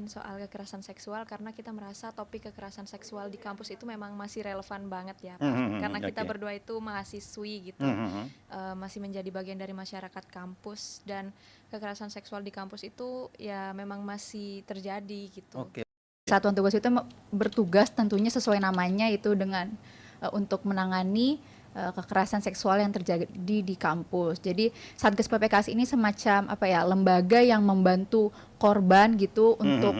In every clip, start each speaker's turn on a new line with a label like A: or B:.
A: ngomongin soal kekerasan seksual karena kita merasa topik kekerasan seksual di kampus itu memang masih relevan banget ya, Pak. Karena kita
B: Oke.
A: berdua itu mahasiswi gitu, masih menjadi bagian dari masyarakat kampus, dan kekerasan seksual di kampus itu ya memang masih terjadi gitu.
B: Oke.
C: Satuan tugas itu bertugas tentunya sesuai namanya itu dengan untuk menangani kekerasan seksual yang terjadi di kampus. Jadi Satgas PPKS ini semacam lembaga yang membantu korban gitu untuk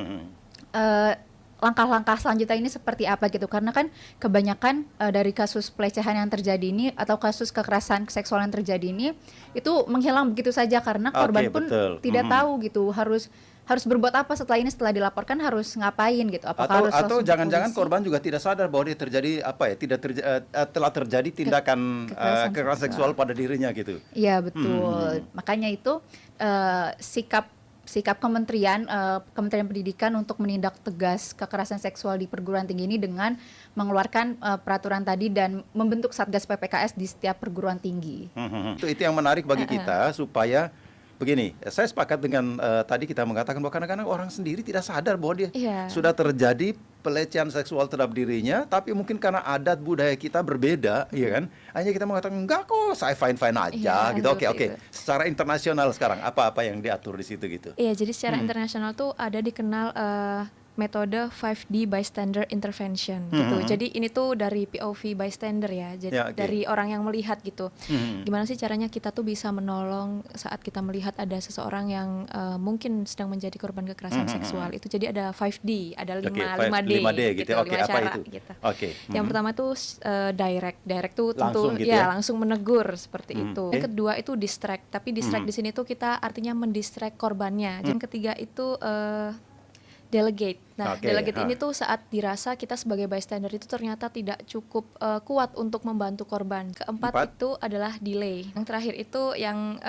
C: langkah-langkah selanjutnya ini seperti apa gitu, karena kan kebanyakan dari kasus pelecehan yang terjadi ini atau kasus kekerasan seksual yang terjadi ini itu menghilang begitu saja karena korban pun tidak tahu gitu harus berbuat apa setelah ini, setelah dilaporkan harus ngapain gitu, apakah
B: atau jangan-jangan korban juga tidak sadar bahwa dia terjadi telah terjadi tindakan kekerasan seksual pada dirinya gitu.
C: Iya betul. Makanya itu sikap Kementerian Pendidikan untuk menindak tegas kekerasan seksual di perguruan tinggi ini dengan mengeluarkan peraturan tadi dan membentuk Satgas PPKS di setiap perguruan tinggi.
B: Itu yang menarik bagi kita supaya begini, saya sepakat dengan tadi kita mengatakan bahwa kadang-kadang orang sendiri tidak sadar bahwa dia sudah terjadi pelecehan seksual terhadap dirinya, tapi mungkin karena adat budaya kita berbeda, ya kan? Hanya kita mengatakan enggak kok, saya fine-fine aja gitu. Oke. Secara internasional sekarang apa yang diatur di situ gitu?
A: Iya, jadi secara internasional tuh ada dikenal metode 5D bystander intervention gitu. Jadi ini tuh dari POV bystander ya. Jadi dari orang yang melihat gitu. Gimana sih caranya kita tuh bisa menolong saat kita melihat ada seseorang yang mungkin sedang menjadi korban kekerasan seksual. Itu jadi ada 5D, ada 5D gitu.
B: Oke, apa
A: cara,
B: itu?
A: Gitu.
B: Oke.
A: Yang pertama tuh direct tuh tentu
B: langsung gitu ya?
A: langsung menegur seperti itu. Yang kedua itu distract, tapi distract di sini tuh kita artinya mendistract korbannya. Yang ketiga itu delegate. Nah, delegate ini tuh saat dirasa kita sebagai bystander itu ternyata tidak cukup kuat untuk membantu korban. Keempat itu adalah delay. Yang terakhir itu yang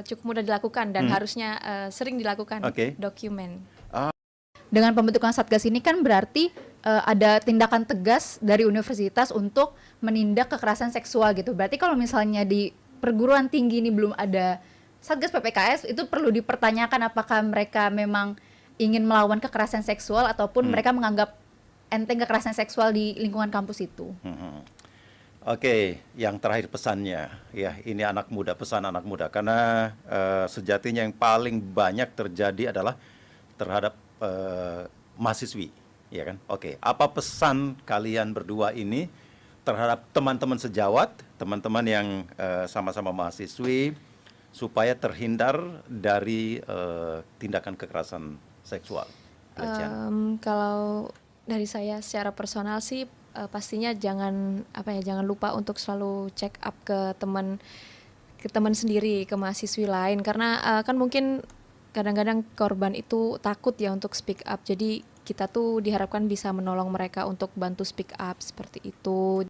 A: cukup mudah dilakukan dan harusnya sering dilakukan, dokumen.
C: Dengan pembentukan Satgas ini kan berarti ada tindakan tegas dari universitas untuk menindak kekerasan seksual gitu. Berarti kalau misalnya di perguruan tinggi ini belum ada Satgas PPKS, itu perlu dipertanyakan apakah mereka memang ingin melawan kekerasan seksual ataupun mereka menganggap enteng kekerasan seksual di lingkungan kampus itu.
B: Oke, yang terakhir pesannya, ya ini pesan anak muda, karena sejatinya yang paling banyak terjadi adalah terhadap mahasiswi, ya kan? Oke, apa pesan kalian berdua ini terhadap teman-teman sejawat, teman-teman yang sama-sama mahasiswi, supaya terhindar dari tindakan kekerasan seksual, pelecehan?
A: Kalau dari saya secara personal sih pastinya jangan lupa untuk selalu check up ke teman sendiri, ke mahasiswi lain, karena kan mungkin kadang-kadang korban itu takut ya untuk speak up. Jadi kita tuh diharapkan bisa menolong mereka untuk bantu speak up seperti itu.